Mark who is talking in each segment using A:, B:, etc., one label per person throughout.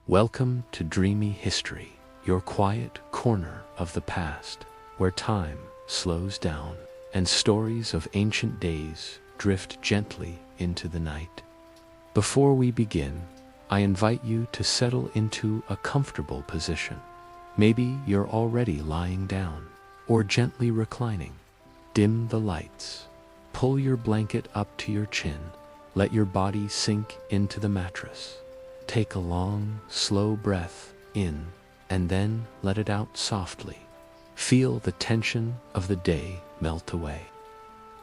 A: Welcome to Dreamy History, your quiet corner of the past, where time slows down and stories of ancient days drift gently into the night. Before we begin, I invite you to settle into a comfortable position. Maybe you're already lying down or gently reclining. Dim the lights. Pull your blanket up to your chin. Let your body sink into the mattress. Take a long, slow breath in and then let it out softly. Feel the tension of the day melt away.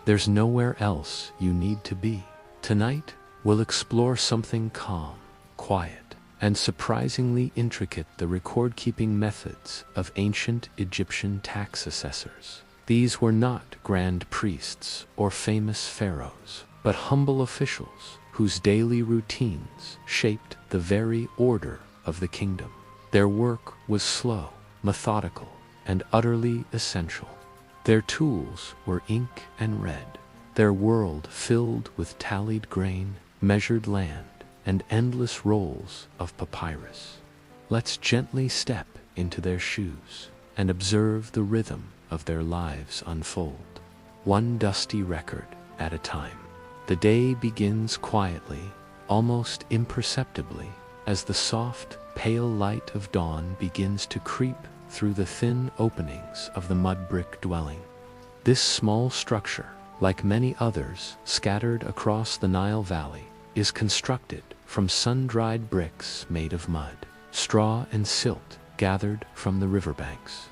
A: There's nowhere else you need to be. Tonight, we'll explore something calm, quiet, and surprisingly intricate: the record-keeping methods of ancient Egyptian tax assessors. These were not grand priests or famous pharaohs, but humble officials whose daily routines shaped the very order of the kingdom. Their work was slow, methodical, and utterly essential. Their tools were ink and red, their world filled with tallied grain, measured land, and endless rolls of papyrus. Let's gently step into their shoes and observe the rhythm of their lives unfold, one dusty record at a time. The day begins quietly, almost imperceptibly, as the soft, pale light of dawn begins to creep through the thin openings of the mud brick dwelling. This small structure, like many others scattered across the Nile Valley, is constructed from sun-dried bricks made of mud, straw, and silt gathered from the riverbanks.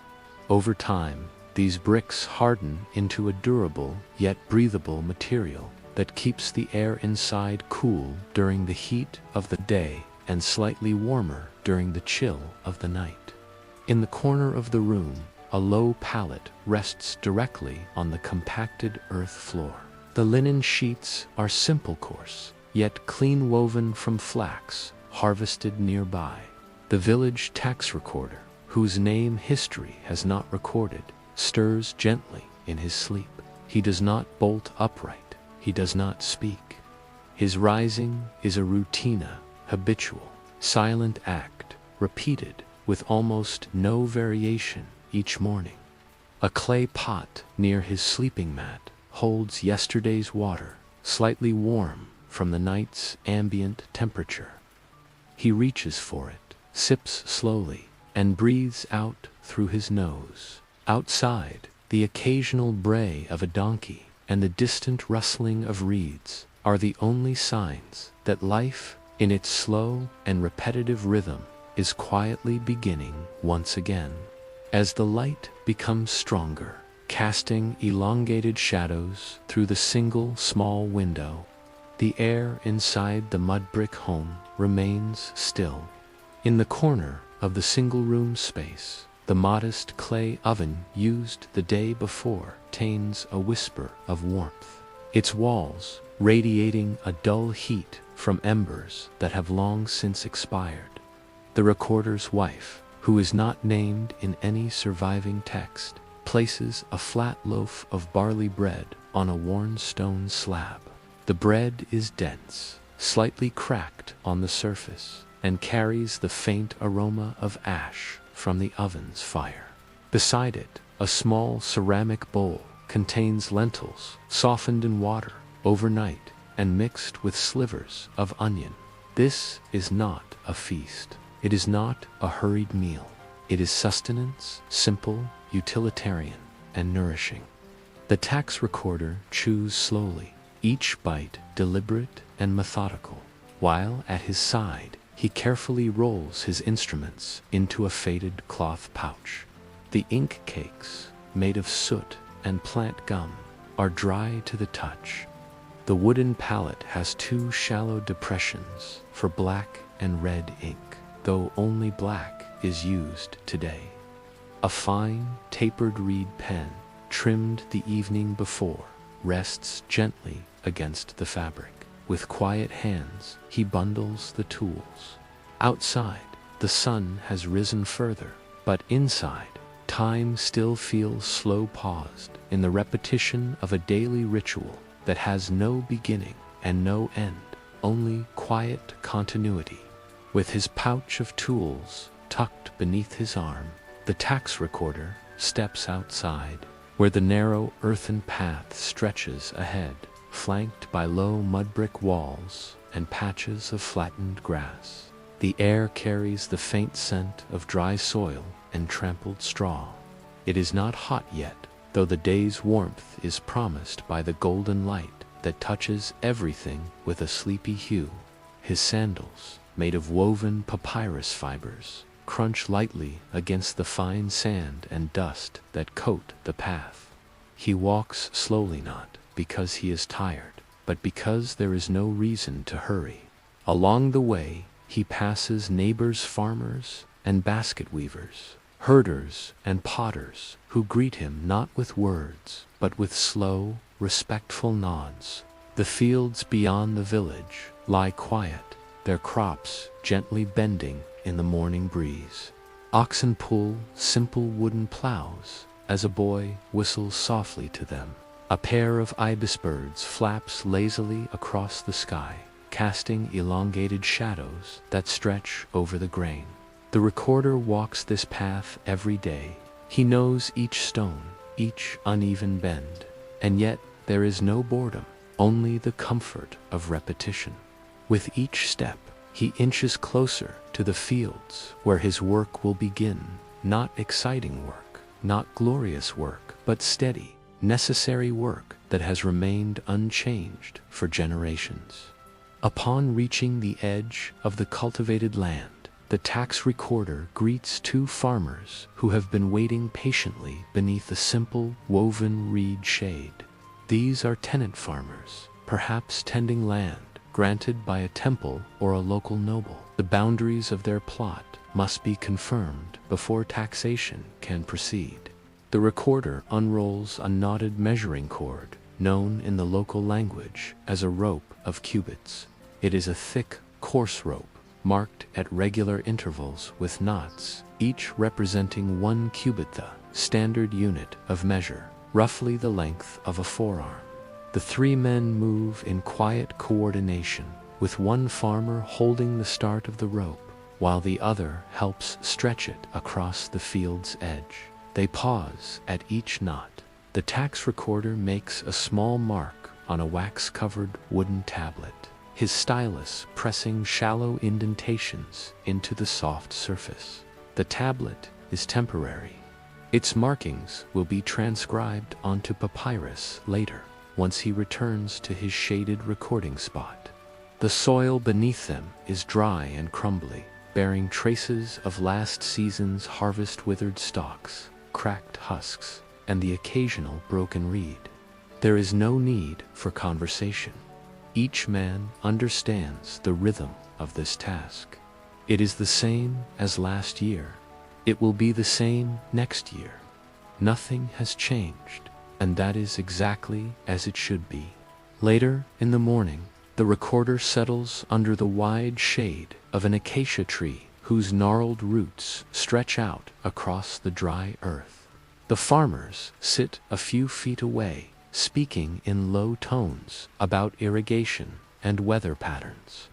A: Over time, these bricks harden into a durable yet breathable material that keeps the air inside cool during the heat of the day and slightly warmer during the chill of the night. In the corner of the room, a low pallet rests directly on the compacted earth floor. The linen sheets are simple, coarse, yet clean, woven from flax harvested nearby. The village tax recorder, whose name history has not recorded, stirs gently in his sleep. He does not bolt upright. He does not speak. His rising is a rutina, habitual, silent act, repeated with almost no variation each morning. A clay pot near his sleeping mat holds yesterday's water, slightly warm from the night's ambient temperature. He reaches for it, sips slowly, and breathes out through his nose. Outside, the occasional bray of a donkey and the distant rustling of reeds are the only signs that life, in its slow and repetitive rhythm, is quietly beginning once again. As the light becomes stronger, casting elongated shadows through the single small window, the air inside the mud brick home remains still. In the corner of the single-room space, the modest clay oven used the day before contains a whisper of warmth, its walls radiating a dull heat from embers that have long since expired. The recorder's wife, who is not named in any surviving text, places a flat loaf of barley bread on a worn stone slab. The bread is dense, slightly cracked on the surface, and carries the faint aroma of ash from the oven's fire. Beside it, a small ceramic bowl contains lentils softened in water overnight and mixed with slivers of onion. This is not a feast. It is not a hurried meal. It is sustenance, simple, utilitarian, and nourishing. The tax recorder chews slowly, each bite deliberate and methodical, while at his side he carefully rolls his instruments into a faded cloth pouch. The ink cakes, made of soot and plant gum, are dry to the touch. The wooden palette has two shallow depressions for black and red ink, though only black is used today. A fine, tapered reed pen, trimmed the evening before, rests gently against the fabric. With quiet hands, he bundles the tools. Outside, the sun has risen further, but inside, time still feels slow, paused in the repetition of a daily ritual that has no beginning and no end, only quiet continuity. With his pouch of tools tucked beneath his arm, the tax recorder steps outside, where the narrow earthen path stretches ahead, flanked by low mud brick walls and patches of flattened grass. The air carries the faint scent of dry soil and trampled straw. It is not hot yet, though the day's warmth is promised by the golden light that touches everything with a sleepy hue. His sandals, made of woven papyrus fibers, crunch lightly against the fine sand and dust that coat the path. He walks slowly, not because he is tired, but because there is no reason to hurry. Along the way, he passes neighbors, farmers, and basket weavers, herders and potters, who greet him not with words, but with slow, respectful nods. The fields beyond the village lie quiet, their crops gently bending in the morning breeze. Oxen pull simple wooden plows as a boy whistles softly to them. A pair of ibis birds flaps lazily across the sky, casting elongated shadows that stretch over the grain. The recorder walks this path every day. He knows each stone, each uneven bend, and yet there is no boredom, only the comfort of repetition. With each step, he inches closer to the fields where his work will begin. Not exciting work, not glorious work, but steady, necessary work that has remained unchanged for generations. Upon reaching the edge of the cultivated land, the tax recorder greets two farmers who have been waiting patiently beneath a simple woven reed shade. These are tenant farmers, perhaps tending land granted by a temple or a local noble. The boundaries of their plot must be confirmed before taxation can proceed. The recorder unrolls a knotted measuring cord, known in the local language as a rope of cubits. It is a thick, coarse rope, marked at regular intervals with knots, each representing 1 cubit, the standard unit of measure, roughly the length of a forearm. The three men move in quiet coordination, with one farmer holding the start of the rope, while the other helps stretch it across the field's edge. They pause at each knot. The tax recorder makes a small mark on a wax-covered wooden tablet, his stylus pressing shallow indentations into the soft surface. The tablet is temporary. Its markings will be transcribed onto papyrus later, once he returns to his shaded recording spot. The soil beneath them is dry and crumbly, bearing traces of last season's harvest, withered stalks, cracked husks, and the occasional broken reed. There is no need for conversation. Each man understands the rhythm of this task. It is the same as last year. It will be the same next year. Nothing has changed, and that is exactly as it should be. Later in the morning, the recorder settles under the wide shade of an acacia tree whose gnarled roots stretch out across the dry earth. The farmers sit a few feet away, speaking in low tones about irrigation and weather patterns.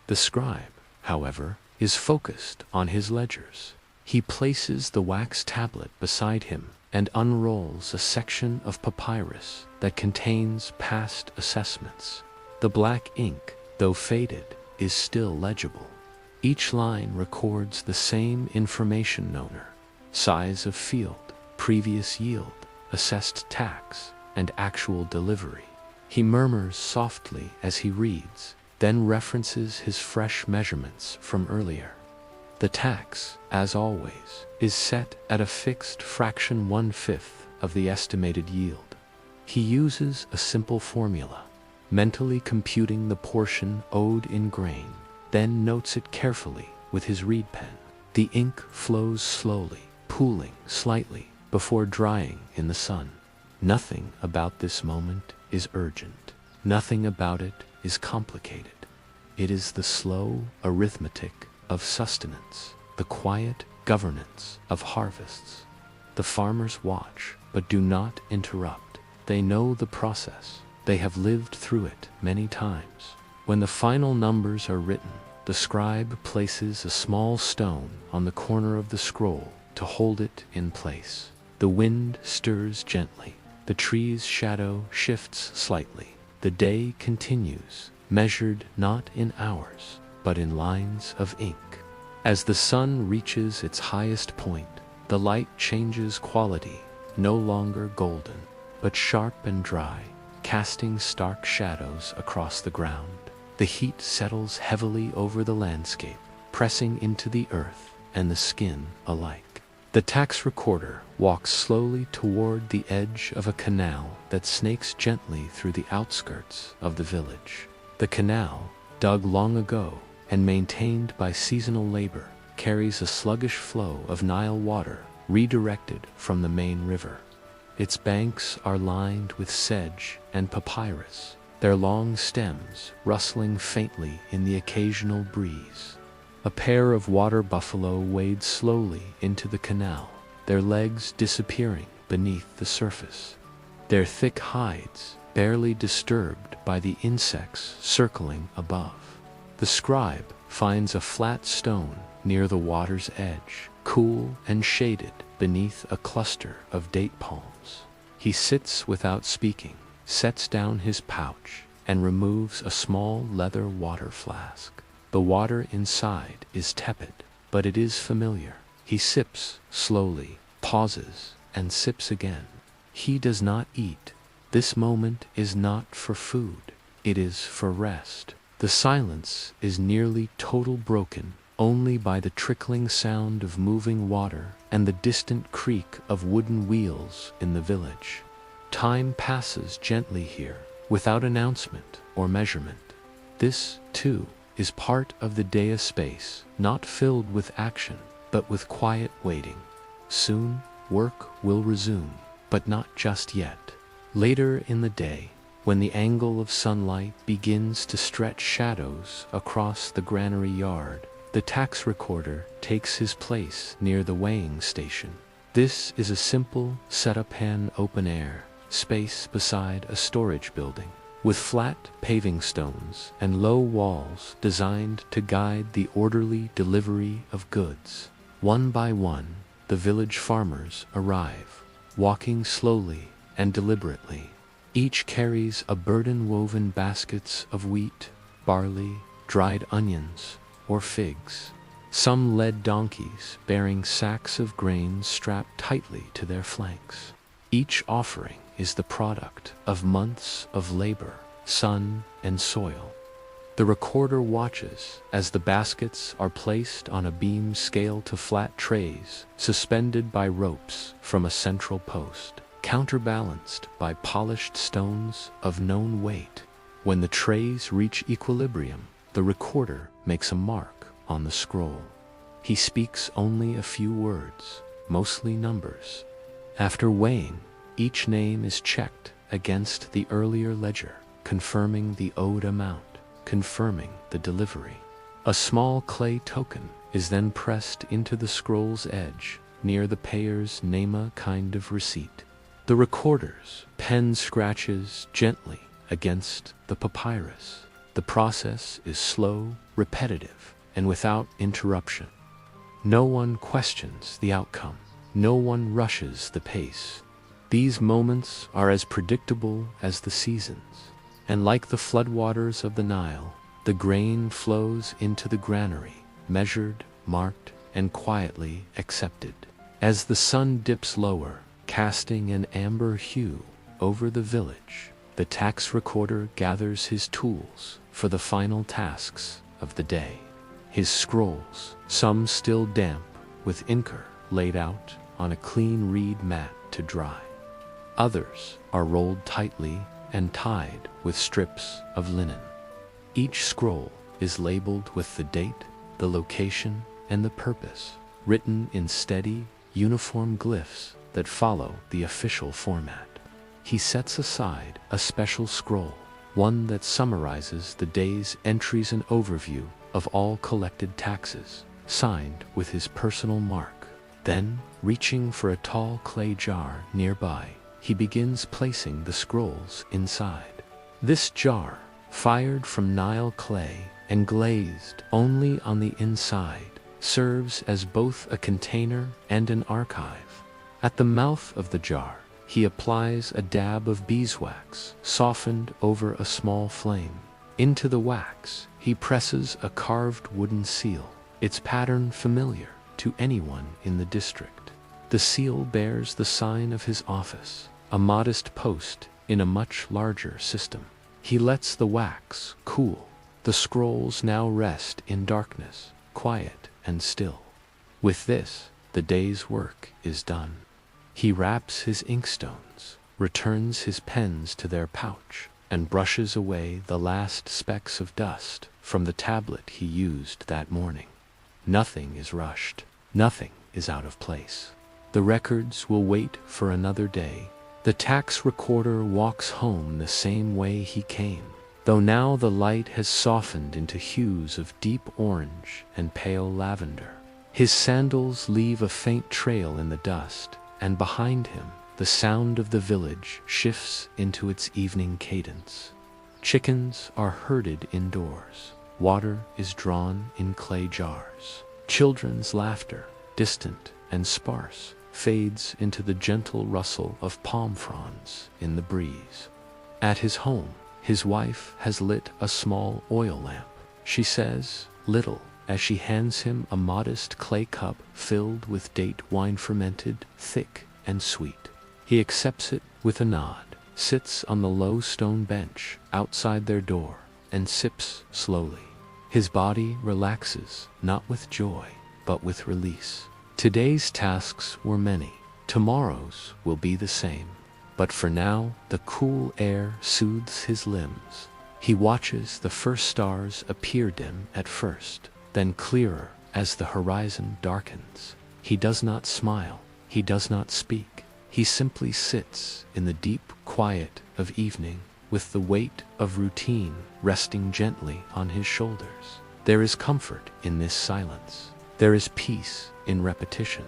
A: The scribe, however, is focused on his ledgers. He places the wax tablet beside him and unrolls a section of papyrus that contains past assessments. The black ink, though faded, is still legible. Each line records the same information: owner, size of field, previous yield, assessed tax, and actual delivery. He murmurs softly as he reads, then references his fresh measurements from earlier. The tax, as always, is set at a fixed fraction 1/5 of the estimated yield. He uses a simple formula, mentally computing the portion owed in grain, then notes it carefully with his reed pen. The ink flows slowly, pooling slightly before drying in the sun. Nothing about this moment is urgent. Nothing about it is complicated. It is the slow arithmetic of sustenance, the quiet governance of harvests. The farmers watch, but do not interrupt. They know the process. They have lived through it many times. When the final numbers are written, the scribe places a small stone on the corner of the scroll to hold it in place. The wind stirs gently. The tree's shadow shifts slightly. The day continues, measured not in hours, but in lines of ink. As the sun reaches its highest point, the light changes quality, no longer golden, but sharp and dry, casting stark shadows across the ground. The heat settles heavily over the landscape, pressing into the earth and the skin alike. The tax recorder walks slowly toward the edge of a canal that snakes gently through the outskirts of the village. The canal, dug long ago and maintained by seasonal labor, carries a sluggish flow of Nile water redirected from the main river. Its banks are lined with sedge and papyrus, their long stems rustling faintly in the occasional breeze. A pair of water buffalo wade slowly into the canal, their legs disappearing beneath the surface, their thick hides barely disturbed by the insects circling above. The scribe finds a flat stone near the water's edge, cool and shaded beneath a cluster of date palms. He sits without speaking, sets down his pouch, and removes a small leather water flask. The water inside is tepid, but it is familiar. He sips slowly, pauses, and sips again. He does not eat. This moment is not for food. It is for rest. The silence is nearly total, broken only by the trickling sound of moving water and the distant creak of wooden wheels in the village. Time passes gently here, without announcement or measurement. This, too, is part of the day, a space not filled with action, but with quiet waiting. Soon, work will resume, but not just yet. Later in the day, when the angle of sunlight begins to stretch shadows across the granary yard, the tax recorder takes his place near the weighing station. This is a simple, set-up-pan open-air space beside a storage building, with flat paving stones and low walls designed to guide the orderly delivery of goods. One by one, the village farmers arrive, walking slowly and deliberately. Each carries a burden-woven baskets of wheat, barley, dried onions, or figs. Some led donkeys bearing sacks of grain strapped tightly to their flanks. Each offering is the product of months of labor, sun, and soil. The recorder watches as the baskets are placed on a beam scale to flat trays suspended by ropes from a central post, counterbalanced by polished stones of known weight. When the trays reach equilibrium, the recorder makes a mark on the scroll. He speaks only a few words, mostly numbers. After weighing, each name is checked against the earlier ledger, confirming the owed amount, confirming the delivery. A small clay token is then pressed into the scroll's edge, near the payer's name, a kind of receipt. The recorder's pen scratches gently against the papyrus. The process is slow, repetitive, and without interruption. No one questions the outcome. No one rushes the pace. These moments are as predictable as the seasons, and like the floodwaters of the Nile, the grain flows into the granary, measured, marked, and quietly accepted. As the sun dips lower, casting an amber hue over the village, the tax recorder gathers his tools for the final tasks of the day. His scrolls, some still damp with inker, laid out on a clean reed mat to dry. Others are rolled tightly and tied with strips of linen. Each scroll is labeled with the date, the location, and the purpose, written in steady, uniform glyphs that follow the official format. He sets aside a special scroll, one that summarizes the day's entries and overview of all collected taxes, signed with his personal mark. Then, reaching for a tall clay jar nearby, he begins placing the scrolls inside. This jar, fired from Nile clay and glazed only on the inside, serves as both a container and an archive. At the mouth of the jar, he applies a dab of beeswax, softened over a small flame. Into the wax, he presses a carved wooden seal, its pattern familiar to anyone in the district. The seal bears the sign of his office, a modest post in a much larger system. He lets the wax cool. The scrolls now rest in darkness, quiet and still. With this, the day's work is done. He wraps his inkstones, returns his pens to their pouch, and brushes away the last specks of dust from the tablet he used that morning. Nothing is rushed. Nothing is out of place. The records will wait for another day. The tax recorder walks home the same way he came, though now the light has softened into hues of deep orange and pale lavender. His sandals leave a faint trail in the dust, and behind him, the sound of the village shifts into its evening cadence. Chickens are herded indoors. Water is drawn in clay jars. Children's laughter, distant and sparse, fades into the gentle rustle of palm fronds in the breeze. At his home, his wife has lit a small oil lamp. She says little as she hands him a modest clay cup filled with date wine, fermented, thick and sweet. He accepts it with a nod, sits on the low stone bench outside their door, and sips slowly. His body relaxes, not with joy, but with release. Today's tasks were many. Tomorrow's will be the same. But for now, the cool air soothes his limbs. He watches the first stars appear, dim at first, then clearer as the horizon darkens. He does not smile. He does not speak. He simply sits in the deep quiet of evening, with the weight of routine resting gently on his shoulders. There is comfort in this silence. There is peace in repetition.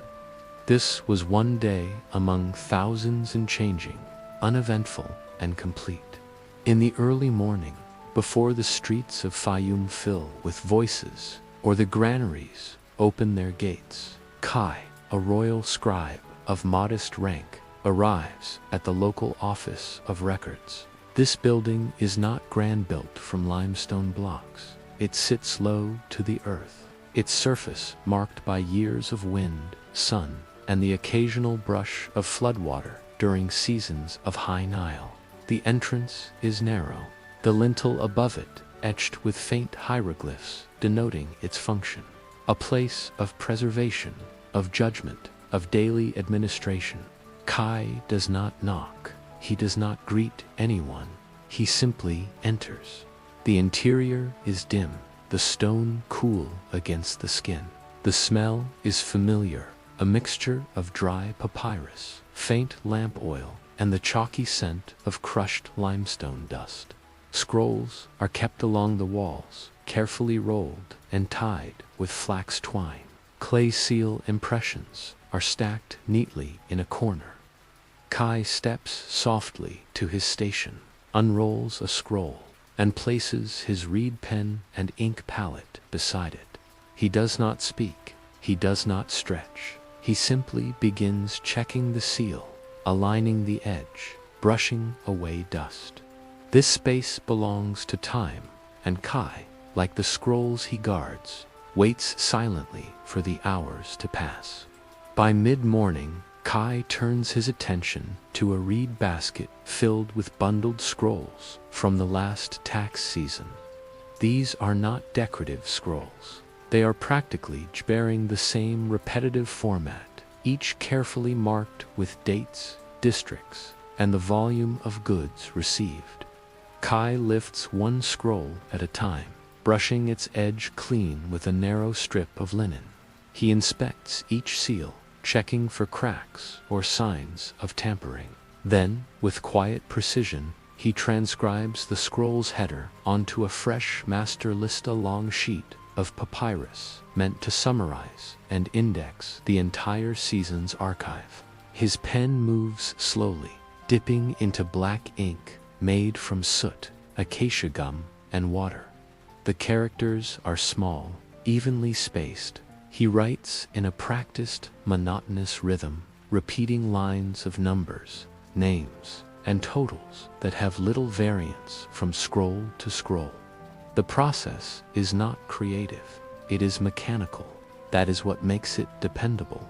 A: This was one day among thousands and changing, uneventful and complete. In the early morning, before the streets of Fayum fill with voices, or the granaries open their gates, Kai, a royal scribe of modest rank, arrives at the local office of records. This building is not grand, built from limestone blocks. It sits low to the earth, its surface marked by years of wind, sun, and the occasional brush of floodwater during seasons of high Nile. The entrance is narrow, the lintel above it etched with faint hieroglyphs denoting its function. A place of preservation, of judgment, of daily administration. Kai does not knock. He does not greet anyone. He simply enters. The interior is dim, the stone cool against the skin. The smell is familiar, a mixture of dry papyrus, faint lamp oil, and the chalky scent of crushed limestone dust. Scrolls are kept along the walls, carefully rolled and tied with flax twine. Clay seal impressions are stacked neatly in a corner. Kai steps softly to his station, unrolls a scroll, and places his reed pen and ink palette beside it. He does not speak. He does not stretch. He simply begins checking the seal, aligning the edge, brushing away dust. This space belongs to time, and Kai, like the scrolls he guards, waits silently for the hours to pass. By mid-morning, Kai turns his attention to a reed basket filled with bundled scrolls from the last tax season. These are not decorative scrolls. They are practically bearing the same repetitive format, each carefully marked with dates, districts, and the volume of goods received. Kai lifts one scroll at a time, brushing its edge clean with a narrow strip of linen. He inspects each seal, checking for cracks or signs of tampering. Then, with quiet precision, he transcribes the scroll's header onto a fresh master list, a long sheet of papyrus meant to summarize and index the entire season's archive. His pen moves slowly, dipping into black ink made from soot, acacia gum, and water. The characters are small, evenly spaced. He writes in a practiced, monotonous rhythm, repeating lines of numbers, names, and totals that have little variance from scroll to scroll. The process is not creative, it is mechanical. That is what makes it dependable.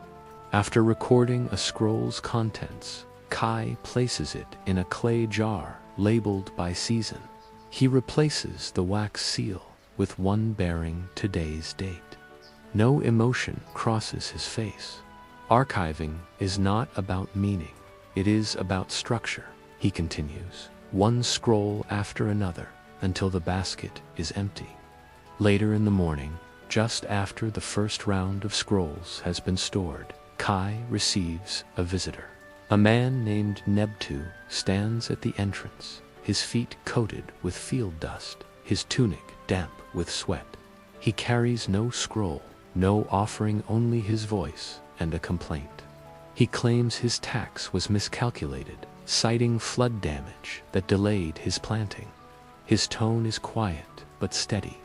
A: After recording a scroll's contents, Kai places it in a clay jar labeled by season. He replaces the wax seal with one bearing today's date. No emotion crosses his face. Archiving is not about meaning, it is about structure. He continues, one scroll after another, until the basket is empty. Later in the morning, just after the first round of scrolls has been stored, Kai receives a visitor. A man named Nebtu stands at the entrance, his feet coated with field dust, his tunic damp with sweat. He carries no scroll, no offering, only his voice and a complaint. He claims his tax was miscalculated, citing flood damage that delayed his planting. His tone is quiet but steady.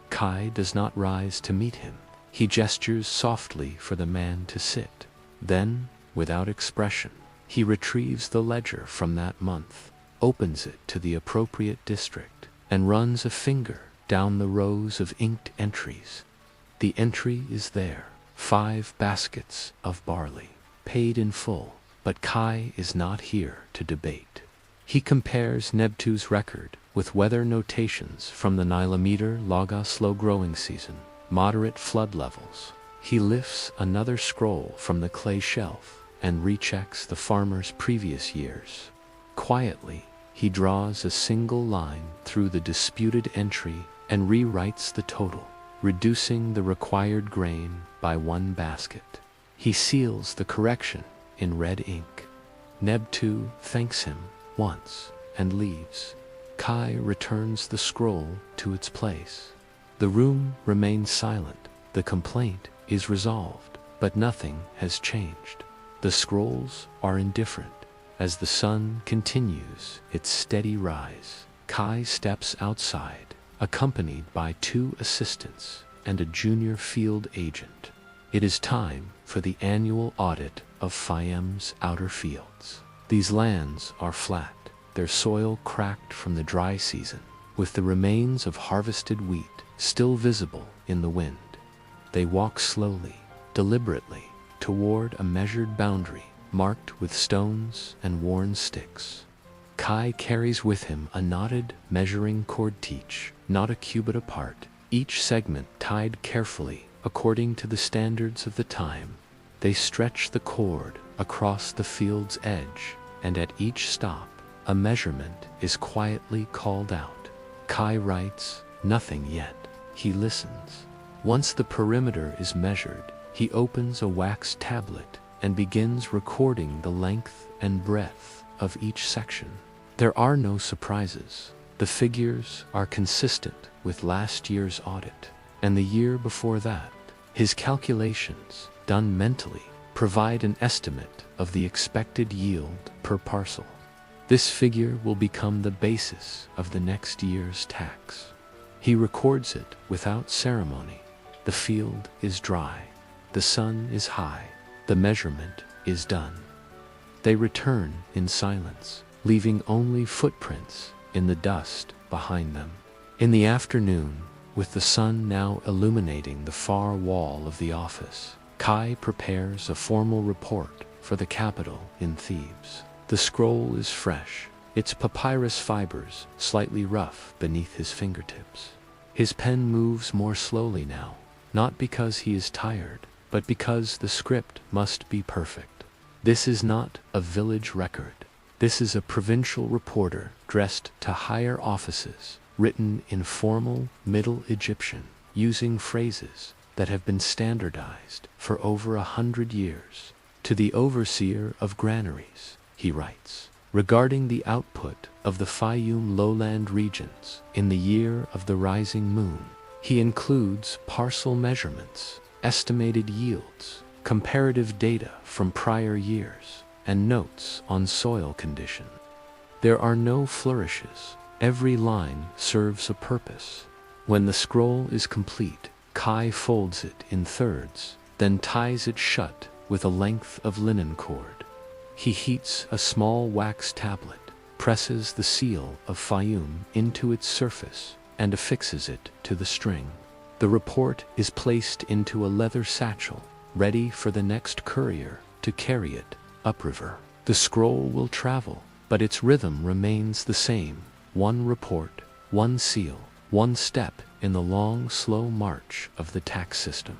A: Kai does not rise to meet him. He gestures softly for the man to sit. Then, without expression, he retrieves the ledger from that month, opens it to the appropriate district, and runs a finger down the rows of inked entries. The entry is there, 5 baskets of barley, paid in full, but Kai is not here to debate. He compares Nebtu's record with weather notations from the Nilometer Logos slow growing season, moderate flood levels. He lifts another scroll from the clay shelf and rechecks the farmer's previous years. Quietly, he draws a single line through the disputed entry and rewrites the total, reducing the required grain by 1 basket. He seals the correction in red ink. Nebtu thanks him once and leaves. Kai returns the scroll to its place. The room remains silent. The complaint is resolved, but nothing has changed. The scrolls are indifferent. As the sun continues its steady rise, Kai steps outside, accompanied by 2 assistants and a junior field agent. It is time for the annual audit of Fayem's outer fields. These lands are flat, their soil cracked from the dry season, with the remains of harvested wheat still visible in the wind. They walk slowly, deliberately, toward a measured boundary marked with stones and worn sticks. Kai carries with him a knotted measuring cord, each not a cubit apart, each segment tied carefully according to the standards of the time. They stretch the cord across the field's edge, and at each stop, a measurement is quietly called out. Kai writes, nothing yet. He listens. Once the perimeter is measured, he opens a wax tablet and begins recording the length and breadth of each section. There are no surprises. The figures are consistent with last year's audit and the year before that. His calculations, done mentally, provide an estimate of the expected yield per parcel. This figure will become the basis of the next year's tax. He records it without ceremony. The field is dry. The sun is high. The measurement is done. They return in silence, leaving only footprints in the dust behind them. In the afternoon, with the sun now illuminating the far wall of the office, Kai prepares a formal report for the capital in Thebes. The scroll is fresh, its papyrus fibers slightly rough beneath his fingertips. His pen moves more slowly now, not because he is tired, but because the script must be perfect. This is not a village record. This is a provincial reporter dressed to higher offices, written in formal Middle Egyptian, using phrases that have been standardized for over 100 years. To the overseer of granaries, he writes, regarding the output of the Fayum lowland regions in the year of the rising moon, he includes parcel measurements, estimated yields, comparative data from prior years, and notes on soil condition. There are no flourishes. Every line serves a purpose. When the scroll is complete, Kai folds it in thirds, then ties it shut with a length of linen cord. He heats a small wax tablet, presses the seal of Fayum into its surface, and affixes it to the string. The report is placed into a leather satchel, ready for the next courier to carry it upriver. The scroll will travel, but its rhythm remains the same: one report, one seal, one step in the long, slow march of the tax system.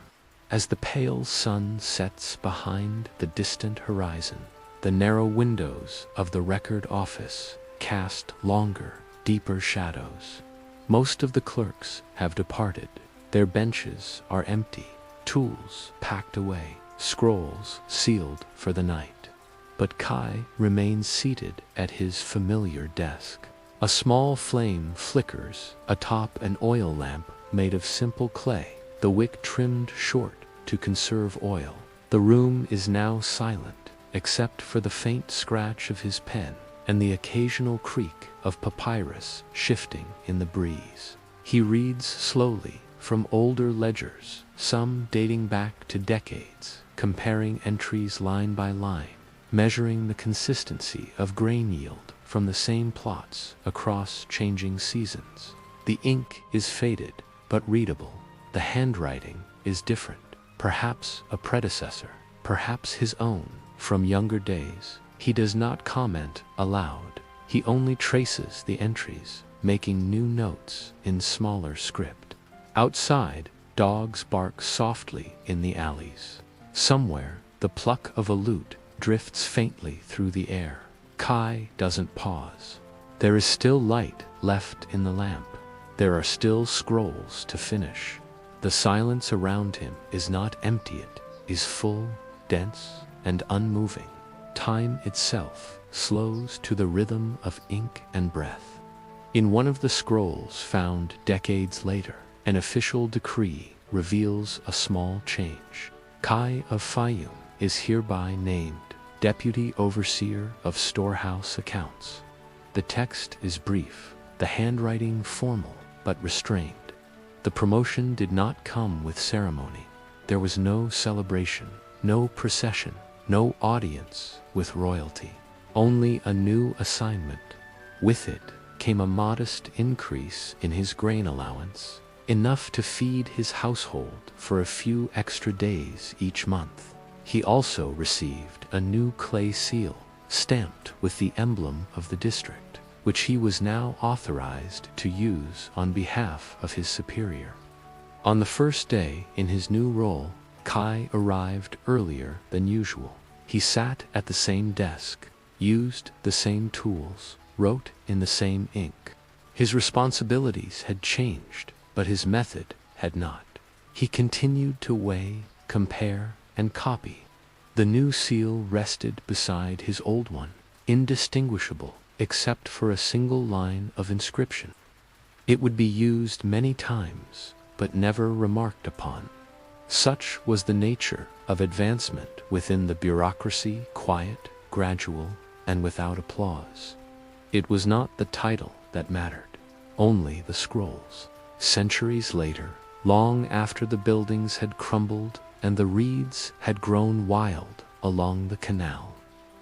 A: As the pale sun sets behind the distant horizon, the narrow windows of the record office cast longer, deeper shadows. Most of the clerks have departed. Their benches are empty, tools packed away, scrolls sealed for the night. But Kai remains seated at his familiar desk. A small flame flickers atop an oil lamp made of simple clay, the wick trimmed short to conserve oil. The room is now silent, except for the faint scratch of his pen and the occasional creak of papyrus shifting in the breeze. He reads slowly from older ledgers, some dating back to decades, comparing entries line by line, measuring the consistency of grain yield from the same plots across changing seasons. The ink is faded but readable. The handwriting is different, perhaps a predecessor, perhaps his own from younger days. He does not comment aloud. He only traces the entries, making new notes in smaller script. Outside, dogs bark softly in the alleys. Somewhere, the pluck of a lute drifts faintly through the air. Kai doesn't pause. There is still light left in the lamp. There are still scrolls to finish. The silence around him is not empty, it is full, dense, and unmoving. Time itself slows to the rhythm of ink and breath. In one of the scrolls found decades later, an official decree reveals a small change. Kai of Fayum is hereby named Deputy Overseer of Storehouse Accounts. The text is brief, the handwriting formal but restrained. The promotion did not come with ceremony. There was no celebration, no procession, no audience with royalty. Only a new assignment. With it came a modest increase in his grain allowance, enough to feed his household for a few extra days each month. He also received a new clay seal, stamped with the emblem of the district, which he was now authorized to use on behalf of his superior. On the first day in his new role, Kai arrived earlier than usual. He sat at the same desk, used the same tools, wrote in the same ink. His responsibilities had changed, but his method had not. He continued to weigh, compare, and copy. The new seal rested beside his old one, indistinguishable except for a single line of inscription. It would be used many times, but never remarked upon. Such was the nature of advancement within the bureaucracy, quiet, gradual, and without applause. It was not the title that mattered, only the scrolls. Centuries later, long after the buildings had crumbled and the reeds had grown wild along the canal,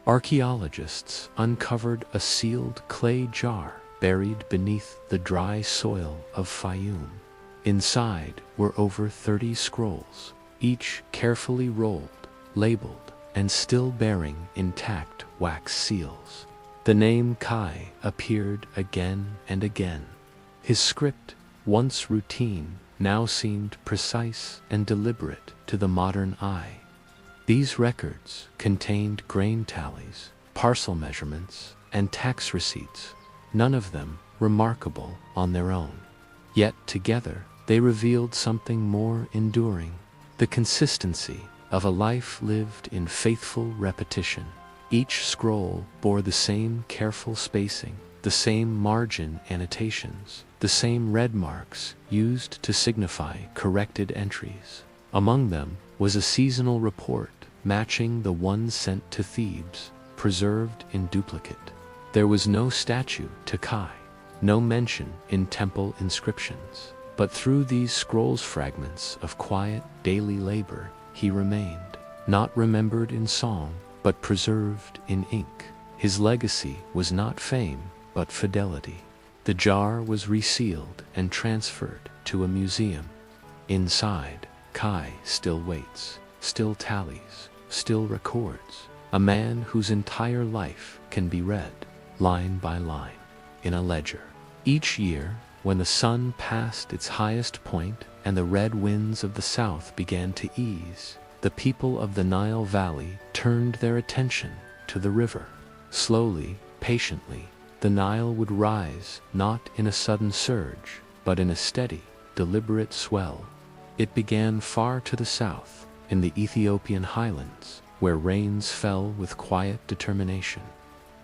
A: archaeologists uncovered a sealed clay jar buried beneath the dry soil of Fayum. Inside were over 30 scrolls, each carefully rolled, labeled, and still bearing intact wax seals. The name Kai appeared again and again. His script, once routine, now seemed precise and deliberate to the modern eye. These records contained grain tallies, parcel measurements, and tax receipts, none of them remarkable on their own. Yet together they revealed something more enduring, the consistency of a life lived in faithful repetition. Each scroll bore the same careful spacing, the same margin annotations, the same red marks used to signify corrected entries. Among them was a seasonal report matching the one sent to Thebes, preserved in duplicate. There was no statue to Kai, no mention in temple inscriptions. But through these scrolls fragments of quiet daily labor, he remained, not remembered in song, but preserved in ink. His legacy was not fame, but fidelity. The jar was resealed and transferred to a museum. Inside, Kai still waits, still tallies, still records, a man whose entire life can be read, line by line, in a ledger. Each year, when the sun passed its highest point and the red winds of the south began to ease, the people of the Nile Valley turned their attention to the river. Slowly, patiently, the Nile would rise, not in a sudden surge, but in a steady, deliberate swell. It began far to the south, in the Ethiopian highlands, where rains fell with quiet determination.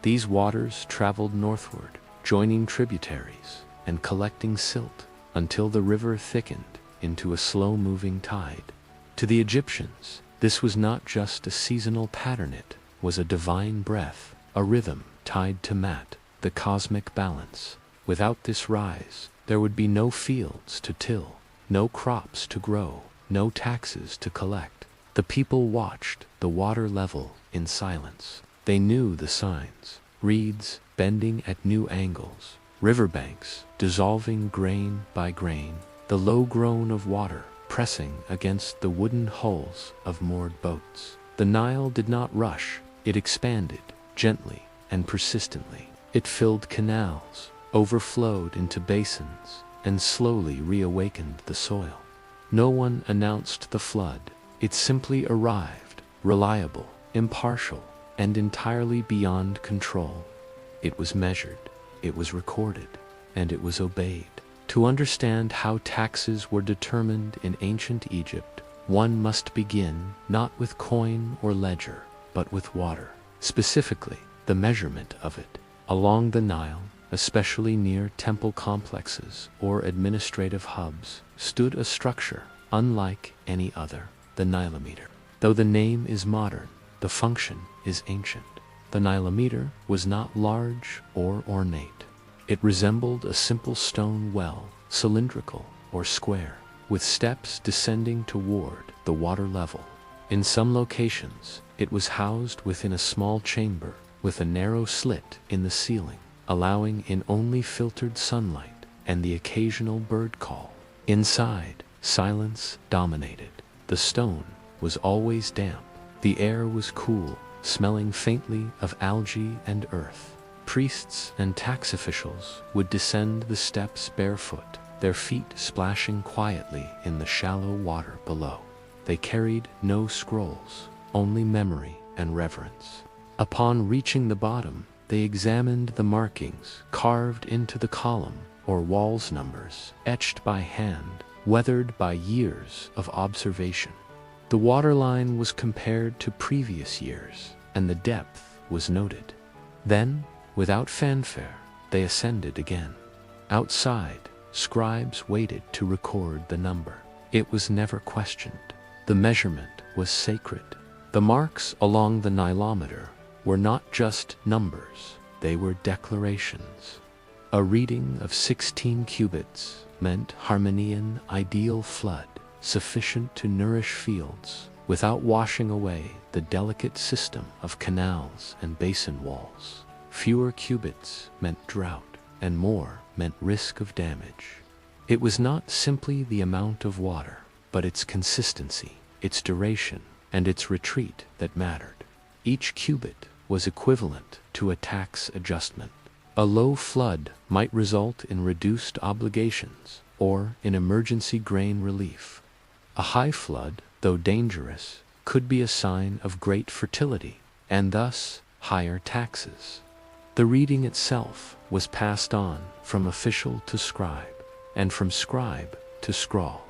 A: These waters traveled northward, joining tributaries and collecting silt until the river thickened into a slow-moving tide. To the Egyptians, this was not just a seasonal pattern, it was a divine breath, a rhythm tied to Mat, the cosmic balance. Without this rise, there would be no fields to till, no crops to grow, no taxes to collect. The people watched the water level in silence. They knew the signs: reeds bending at new angles, riverbanks dissolving grain by grain, the low groan of water pressing against the wooden hulls of moored boats. The Nile did not rush, it expanded, gently and persistently. It filled canals, overflowed into basins, and slowly reawakened the soil. No one announced the flood. It simply arrived, reliable, impartial, and entirely beyond control. It was measured, it was recorded, and it was obeyed. To understand how taxes were determined in ancient Egypt, one must begin not with coin or ledger, but with water. Specifically, the measurement of it. Along the Nile, especially near temple complexes or administrative hubs, stood a structure unlike any other, the Nilometer. Though the name is modern, the function is ancient. The Nilometer was not large or ornate. It resembled a simple stone well, cylindrical or square, with steps descending toward the water level. In some locations, it was housed within a small chamber with a narrow slit in the ceiling, allowing in only filtered sunlight and the occasional bird call. Inside, silence dominated. The stone was always damp. The air was cool, smelling faintly of algae and earth. Priests and tax officials would descend the steps barefoot, their feet splashing quietly in the shallow water below. They carried no scrolls, only memory and reverence. Upon reaching the bottom, they examined the markings carved into the column or walls, numbers etched by hand, weathered by years of observation. The waterline was compared to previous years, and the depth was noted. Then, without fanfare, they ascended again. Outside, scribes waited to record the number. It was never questioned. The measurement was sacred. The marks along the Nilometer were not just numbers, they were declarations. A reading of 16 cubits meant Harmonian ideal flood, sufficient to nourish fields, without washing away the delicate system of canals and basin walls. Fewer cubits meant drought, and more meant risk of damage. It was not simply the amount of water, but its consistency, its duration, and its retreat that mattered. Each cubit was equivalent to a tax adjustment. A low flood might result in reduced obligations or in emergency grain relief. A high flood, though dangerous, could be a sign of great fertility, and thus higher taxes. The reading itself was passed on from official to scribe, and from scribe to scrawl.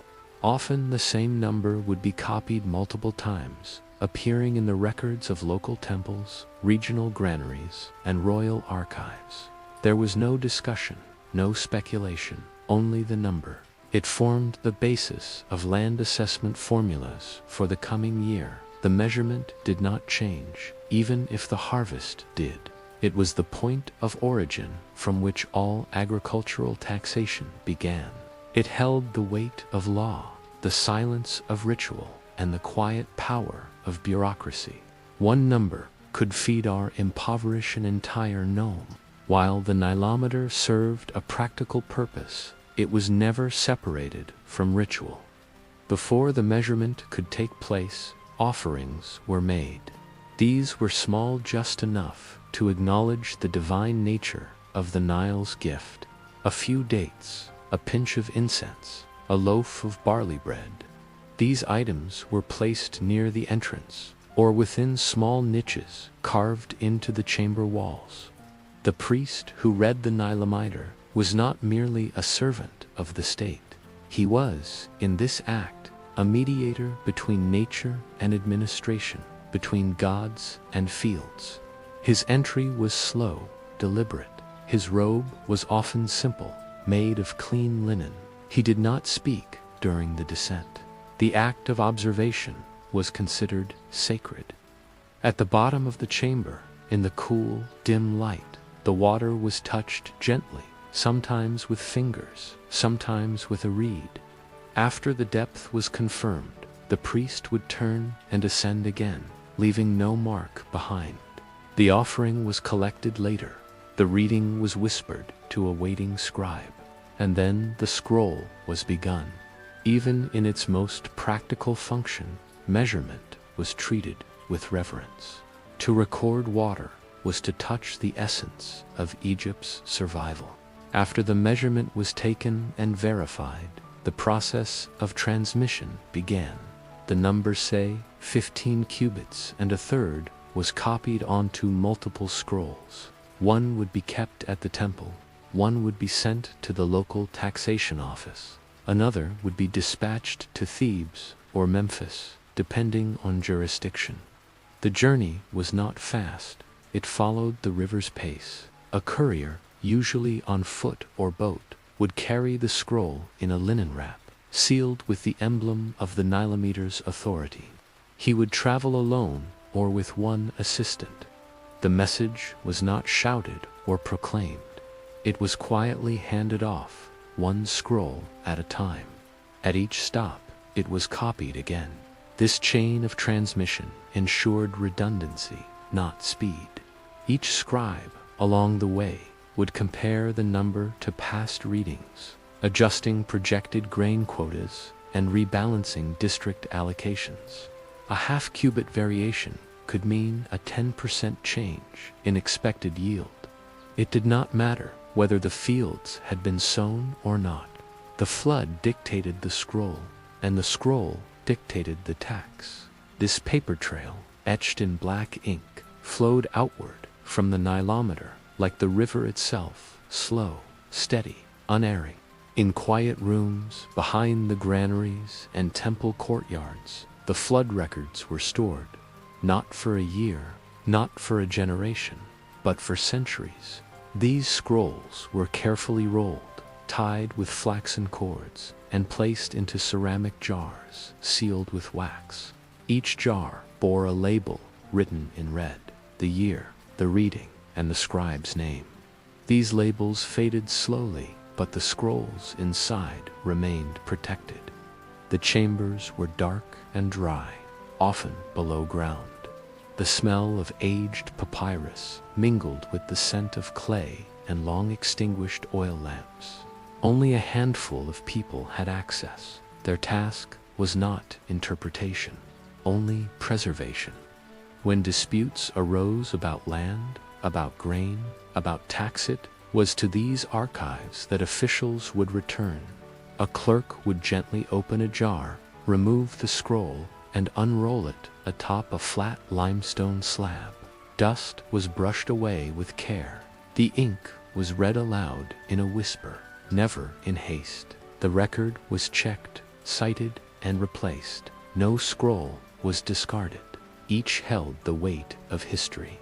A: Often the same number would be copied multiple times, appearing in the records of local temples, regional granaries, and royal archives. There was no discussion, no speculation, only the number. It formed the basis of land assessment formulas for the coming year. The measurement did not change, even if the harvest did. It was the point of origin from which all agricultural taxation began. It held the weight of law, the silence of ritual, and the quiet power of bureaucracy. One number could feed or impoverish an entire nome. While the nilometer served a practical purpose, it was never separated from ritual. Before the measurement could take place, offerings were made. These were small just enough to acknowledge the divine nature of the Nile's gift. A few dates, a pinch of incense, a loaf of barley bread. These items were placed near the entrance, or within small niches carved into the chamber walls. The priest who read the nilometer was not merely a servant of the state. He was, in this act, a mediator between nature and administration, between gods and fields. His entry was slow, deliberate. His robe was often simple, made of clean linen. He did not speak during the descent. The act of observation was considered sacred. At the bottom of the chamber, in the cool, dim light, the water was touched gently, sometimes with fingers, sometimes with a reed. After the depth was confirmed, the priest would turn and ascend again, leaving no mark behind. The offering was collected later. The reading was whispered to a waiting scribe, and then the scroll was begun. Even in its most practical function, measurement was treated with reverence. To record water was to touch the essence of Egypt's survival. After the measurement was taken and verified, the process of transmission began. The number, say, 15 cubits and a third, was copied onto multiple scrolls. One would be kept at the temple, one would be sent to the local taxation office, another would be dispatched to Thebes or Memphis, depending on jurisdiction. The journey was not fast. It followed the river's pace. A courier, usually on foot or boat, would carry the scroll in a linen wrap, sealed with the emblem of the nilometer's authority. He would travel alone or with one assistant. The message was not shouted or proclaimed. It was quietly handed off, one scroll at a time. At each stop, it was copied again. This chain of transmission ensured redundancy, not speed. Each scribe, along the way, would compare the number to past readings, adjusting projected grain quotas and rebalancing district allocations. A half-cubit variation could mean a 10% change in expected yield. It did not matter whether the fields had been sown or not. The flood dictated the scroll, and the scroll dictated the tax. This paper trail, etched in black ink, flowed outward from the nilometer like the river itself, slow, steady, unerring. In quiet rooms, behind the granaries and temple courtyards, the flood records were stored, not for a year, not for a generation, but for centuries. These scrolls were carefully rolled, tied with flaxen cords, and placed into ceramic jars, sealed with wax. Each jar bore a label written in red, the year, the reading, and the scribe's name. These labels faded slowly, but the scrolls inside remained protected. The chambers were dark and dry, often below ground. The smell of aged papyrus mingled with the scent of clay and long-extinguished oil lamps. Only a handful of people had access. Their task was not interpretation, only preservation. When disputes arose about land, about grain, about tax, it was to these archives that officials would return. A clerk would gently open a jar, remove the scroll, and unroll it atop a flat limestone slab. Dust was brushed away with care. The ink was read aloud in a whisper, never in haste. The record was checked, cited, and replaced. No scroll was discarded. Each held the weight of history.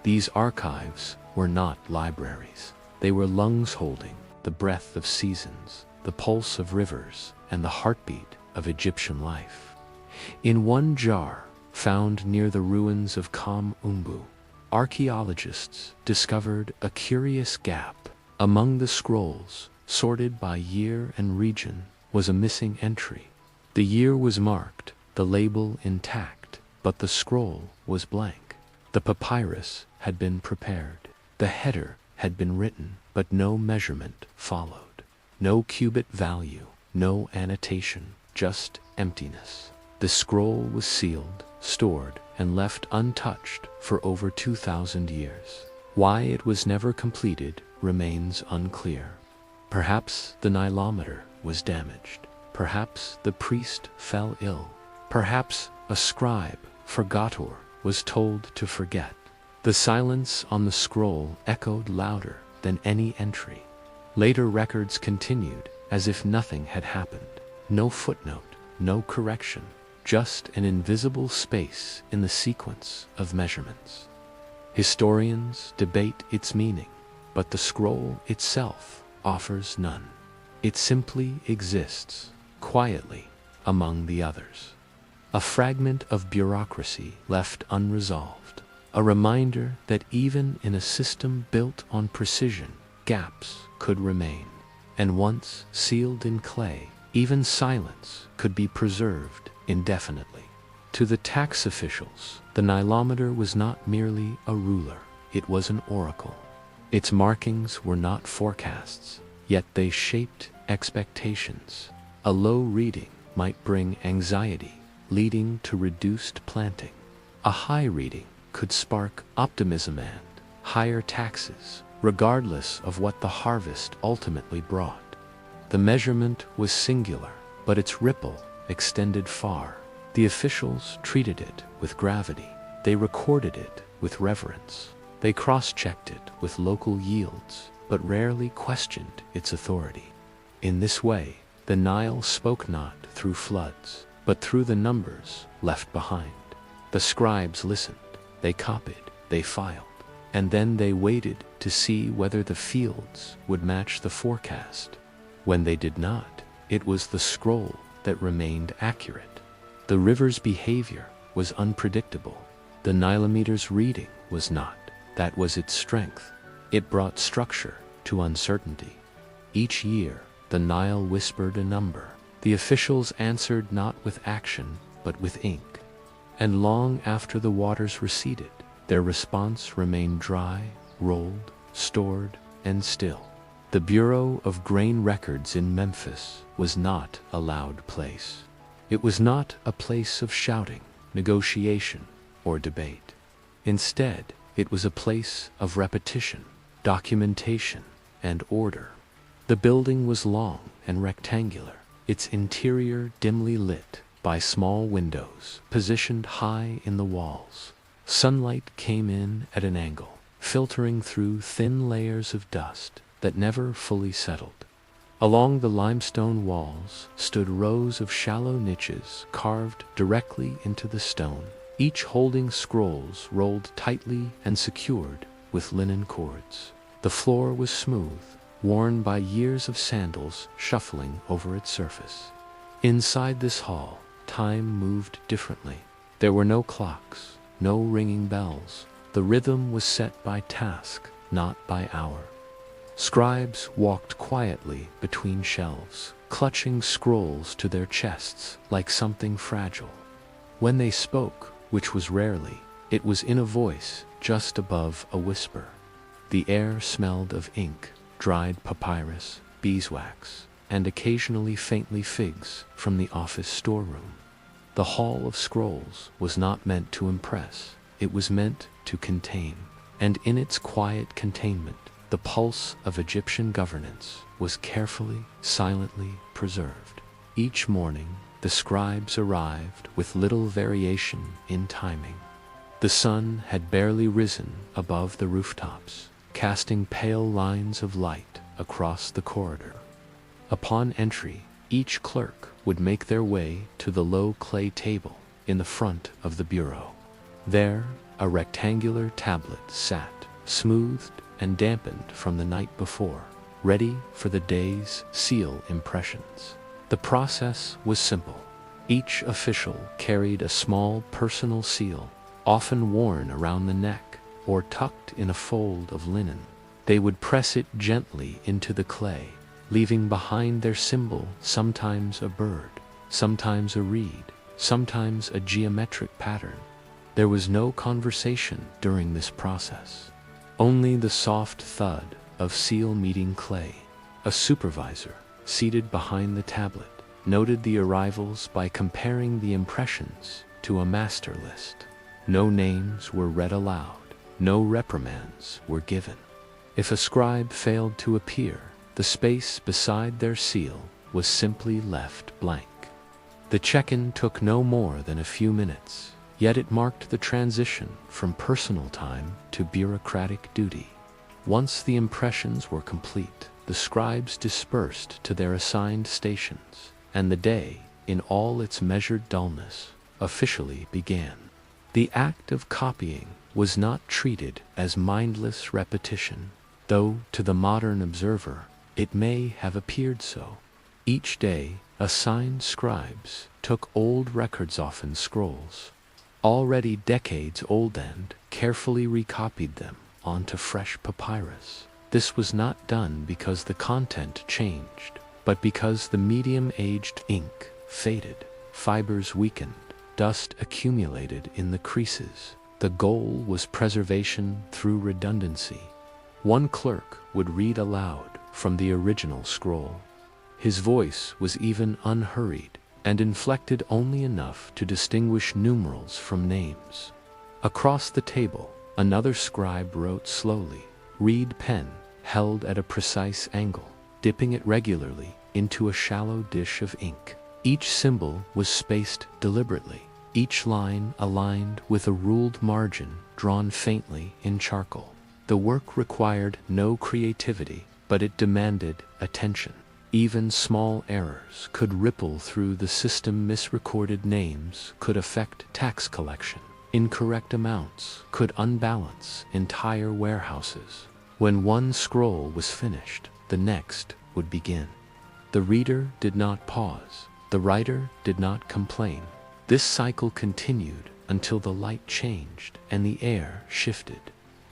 A: These archives were not libraries. They were lungs holding the breath of seasons, the pulse of rivers, and the heartbeat of Egyptian life. In one jar, found near the ruins of Kam Umbu, archaeologists discovered a curious gap. Among the scrolls, sorted by year and region, was a missing entry. The year was marked, the label intact, but the scroll was blank. The papyrus had been prepared. The header had been written, but no measurement followed. No cubit value, no annotation, just emptiness. The scroll was sealed, stored, and left untouched for over 2,000 years. Why it was never completed remains unclear. Perhaps the nilometer was damaged. Perhaps the priest fell ill. Perhaps a scribe, forgotter, was told to forget. The silence on the scroll echoed louder than any entry. Later records continued as if nothing had happened. No footnote, no correction, just an invisible space in the sequence of measurements. Historians debate its meaning, but the scroll itself offers none. It simply exists, quietly, among the others. A fragment of bureaucracy left unresolved. A reminder that even in a system built on precision, gaps could remain. And once sealed in clay, even silence could be preserved indefinitely. To the tax officials, the nilometer was not merely a ruler, it was an oracle. Its markings were not forecasts, yet they shaped expectations. A low reading might bring anxiety, leading to reduced planting. A high reading could spark optimism and higher taxes, regardless of what the harvest ultimately brought. The measurement was singular, but its ripple extended far. The officials treated it with gravity. They recorded it with reverence. They cross-checked it with local yields, but rarely questioned its authority. In this way, the Nile spoke not through floods, but through the numbers left behind. The scribes listened, they copied, they filed, and then they waited to see whether the fields would match the forecast. When they did not, it was the scroll that remained accurate. The river's behavior was unpredictable. The nilometer's reading was not. That was its strength. It brought structure to uncertainty. Each year, the Nile whispered a number. The officials answered not with action, but with ink. And long after the waters receded, their response remained dry, rolled, stored, and still. The Bureau of Grain Records in Memphis was not a loud place. It was not a place of shouting, negotiation, or debate. Instead, it was a place of repetition, documentation, and order. The building was long and rectangular, its interior dimly lit by small windows positioned high in the walls. Sunlight came in at an angle, filtering through thin layers of dust that never fully settled. Along the limestone walls stood rows of shallow niches carved directly into the stone, each holding scrolls rolled tightly and secured with linen cords. The floor was smooth, worn by years of sandals shuffling over its surface. Inside this hall, time moved differently. There were no clocks, no ringing bells. The rhythm was set by task, not by hour. Scribes walked quietly between shelves, clutching scrolls to their chests like something fragile. When they spoke, which was rarely, it was in a voice just above a whisper. The air smelled of ink, dried papyrus, beeswax, and occasionally faintly figs from the office storeroom. The Hall of Scrolls was not meant to impress, it was meant to contain, and in its quiet containment, the pulse of Egyptian governance was carefully, silently preserved. Each morning, the scribes arrived with little variation in timing. The sun had barely risen above the rooftops, casting pale lines of light across the corridor. Upon entry, each clerk would make their way to the low clay table in the front of the bureau. There, a rectangular tablet sat, smoothed and dampened from the night before, ready for the day's seal impressions. The process was simple. Each official carried a small personal seal, often worn around the neck or tucked in a fold of linen. They would press it gently into the clay, leaving behind their symbol, sometimes a bird, sometimes a reed, sometimes a geometric pattern. There was no conversation during this process, only the soft thud of seal meeting clay. A supervisor, seated behind the tablet, noted the arrivals by comparing the impressions to a master list. No names were read aloud, no reprimands were given. If a scribe failed to appear, the space beside their seal was simply left blank. The check-in took no more than a few minutes, yet it marked the transition from personal time to bureaucratic duty. Once the impressions were complete, the scribes dispersed to their assigned stations, and the day, in all its measured dullness, officially began. The act of copying was not treated as mindless repetition, though to the modern observer it may have appeared so. Each day, assigned scribes took old records, often scrolls, already decades old, and carefully recopied them onto fresh papyrus. This was not done because the content changed, but because the medium-aged ink faded, fibers weakened, dust accumulated in the creases. The goal was preservation through redundancy. One clerk would read aloud from the original scroll. His voice was even unhurried and inflected only enough to distinguish numerals from names. Across the table, another scribe wrote slowly, reed pen held at a precise angle, dipping it regularly into a shallow dish of ink. Each symbol was spaced deliberately, each line aligned with a ruled margin drawn faintly in charcoal. The work required no creativity, but it demanded attention. Even small errors could ripple through the system. Misrecorded names could affect tax collection. Incorrect amounts could unbalance entire warehouses. When one scroll was finished, the next would begin. The reader did not pause. The writer did not complain. This cycle continued until the light changed and the air shifted.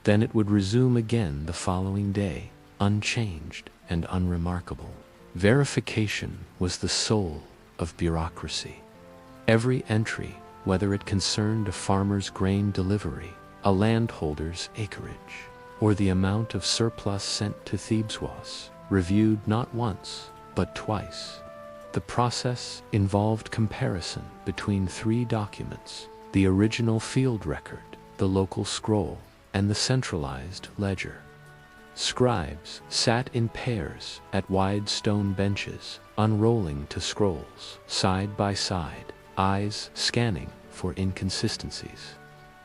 A: Then it would resume again the following day, unchanged and unremarkable. Verification was the soul of bureaucracy. Every entry, whether it concerned a farmer's grain delivery, a landholder's acreage, or the amount of surplus sent to Thebes, was reviewed not once, but twice. The process involved comparison between three documents: the original field record, the local scroll, and the centralized ledger. Scribes sat in pairs at wide stone benches, unrolling to scrolls, side by side, eyes scanning for inconsistencies.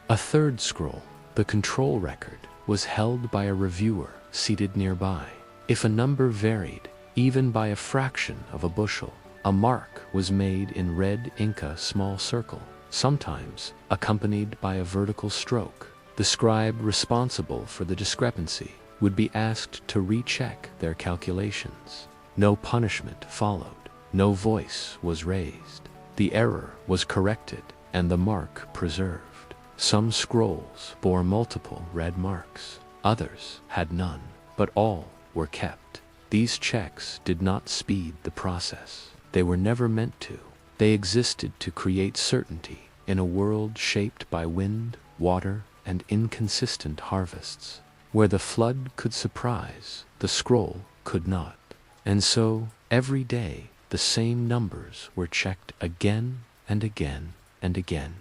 A: A third scroll, the control record, was held by a reviewer seated nearby. If a number varied, even by a fraction of a bushel, a mark was made in red ink, a small circle, sometimes accompanied by a vertical stroke. The scribe responsible for the discrepancy would be asked to recheck their calculations. No punishment followed. No voice was raised. The error was corrected and the mark preserved. Some scrolls bore multiple red marks. Others had none, but all were kept. These checks did not speed the process. They were never meant to. They existed to create certainty in a world shaped by wind, water, and inconsistent harvests. Where the flood could surprise, the scroll could not. And so, every day, the same numbers were checked again and again and again.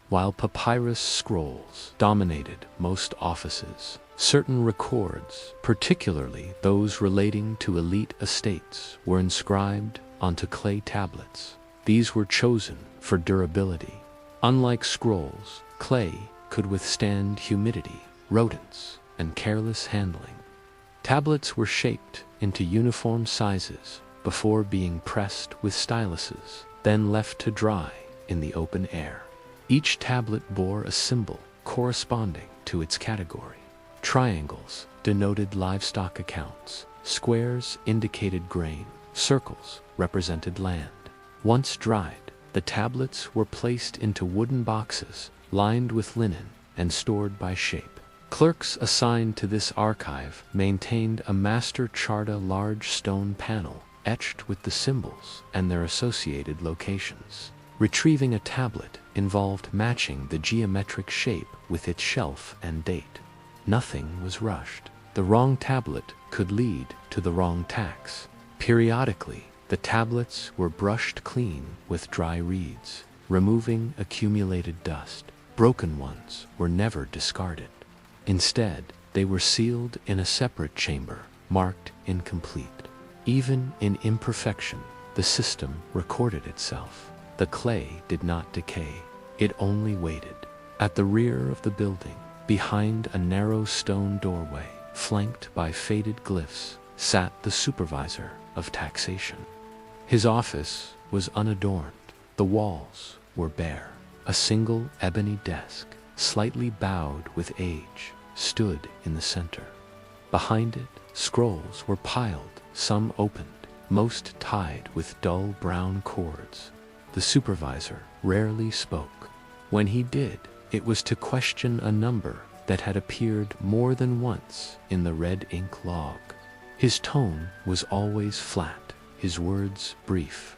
A: While papyrus scrolls dominated most offices, certain records, particularly those relating to elite estates, were inscribed onto clay tablets. These were chosen for durability. Unlike scrolls, clay could withstand humidity, rodents, and careless handling. Tablets were shaped into uniform sizes before being pressed with styluses, then left to dry in the open air. Each tablet bore a symbol corresponding to its category. Triangles denoted livestock accounts, squares indicated grain, circles represented land. Once dried, the tablets were placed into wooden boxes lined with linen and stored by shape. Clerks assigned to this archive maintained a master charta large stone panel etched with the symbols and their associated locations. Retrieving a tablet involved matching the geometric shape with its shelf and date. Nothing was rushed. The wrong tablet could lead to the wrong tax. Periodically, the tablets were brushed clean with dry reeds, removing accumulated dust. Broken ones were never discarded. Instead, they were sealed in a separate chamber, marked incomplete. Even in imperfection, the system recorded itself. The clay did not decay. It only waited. At the rear of the building, behind a narrow stone doorway, flanked by faded glyphs, sat the supervisor of taxation. His office was unadorned. The walls were bare. A single ebony desk, slightly bowed with age, stood in the center. Behind it, scrolls were piled, some opened, most tied with dull brown cords. The supervisor rarely spoke. When he did, it was to question a number that had appeared more than once in the red ink log. His tone was always flat, his words brief.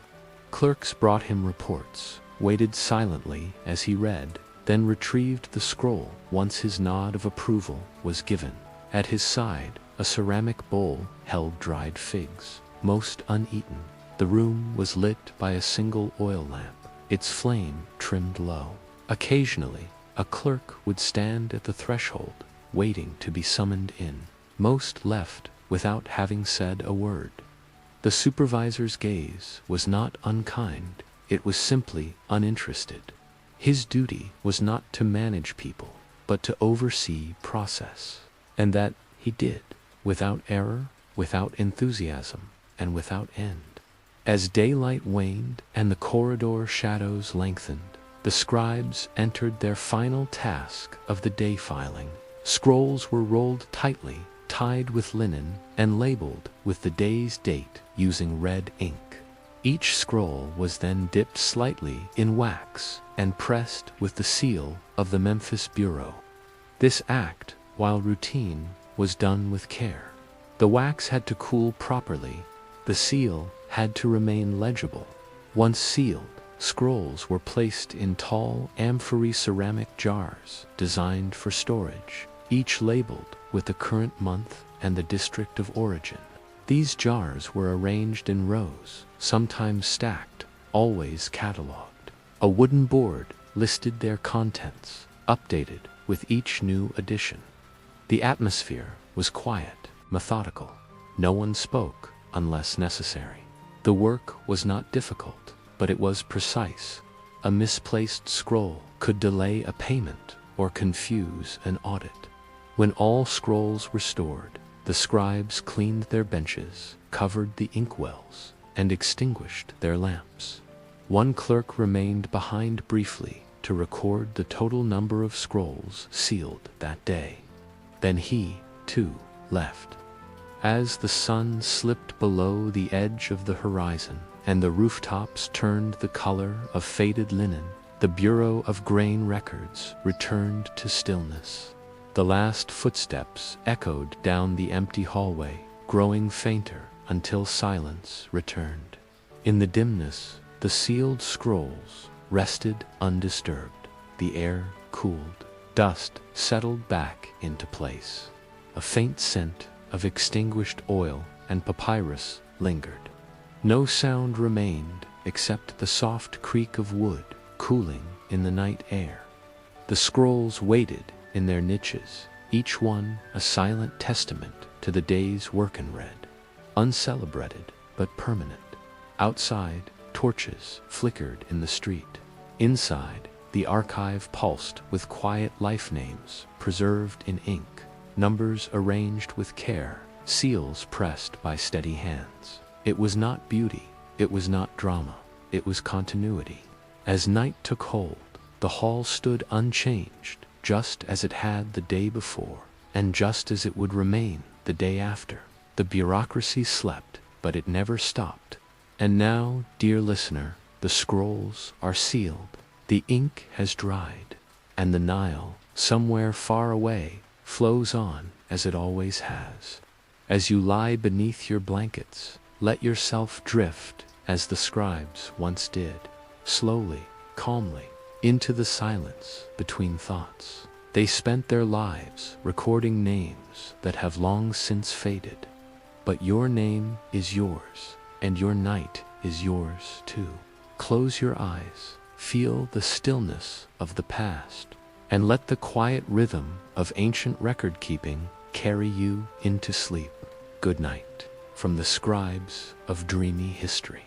A: Clerks brought him reports, waited silently as he read, then retrieved the scroll once his nod of approval was given. At his side, a ceramic bowl held dried figs, most uneaten. The room was lit by a single oil lamp, its flame trimmed low. Occasionally, a clerk would stand at the threshold, waiting to be summoned in. Most left without having said a word. The supervisor's gaze was not unkind, it was simply uninterested. His duty was not to manage people, but to oversee process. And that he did, without error, without enthusiasm, and without end. As daylight waned and the corridor shadows lengthened, the scribes entered their final task of the day filing. Scrolls were rolled tightly, tied with linen, and labeled with the day's date using red ink. Each scroll was then dipped slightly in wax and pressed with the seal of the Memphis Bureau. This act, while routine, was done with care. The wax had to cool properly. The seal had to remain legible. Once sealed, scrolls were placed in tall amphory ceramic jars designed for storage, each labeled with the current month and the district of origin. These jars were arranged in rows, sometimes stacked, always catalogued. A wooden board listed their contents, updated with each new addition. The atmosphere was quiet, methodical. No one spoke unless necessary. The work was not difficult, but it was precise. A misplaced scroll could delay a payment or confuse an audit. When all scrolls were stored, the scribes cleaned their benches, covered the inkwells, and extinguished their lamps. One clerk remained behind briefly to record the total number of scrolls sealed that day. Then he, too, left. As the sun slipped below the edge of the horizon and the rooftops turned the color of faded linen, the Bureau of Grain Records returned to stillness. The last footsteps echoed down the empty hallway, growing fainter until silence returned. In the dimness, the sealed scrolls rested undisturbed. The air cooled. Dust settled back into place. A faint scent of extinguished oil and papyrus lingered. No sound remained except the soft creak of wood cooling in the night air. The scrolls waited in their niches, each one a silent testament to the day's work and read, uncelebrated but permanent. Outside, torches flickered in the street. Inside, the archive pulsed with quiet life names preserved in ink, numbers arranged with care, seals pressed by steady hands. It was not beauty, it was not drama, it was continuity. As night took hold, the hall stood unchanged, just as it had the day before, and just as it would remain the day after. The bureaucracy slept, but it never stopped. And now, dear listener, the scrolls are sealed, the ink has dried, and the Nile, somewhere far away, flows on as it always has. As you lie beneath your blankets, let yourself drift as the scribes once did, slowly, calmly, into the silence between thoughts. They spent their lives recording names that have long since faded. But your name is yours, and your night is yours too. Close your eyes, feel the stillness of the past, and let the quiet rhythm of ancient record-keeping carry you into sleep. Good night, from the scribes of dreamy history.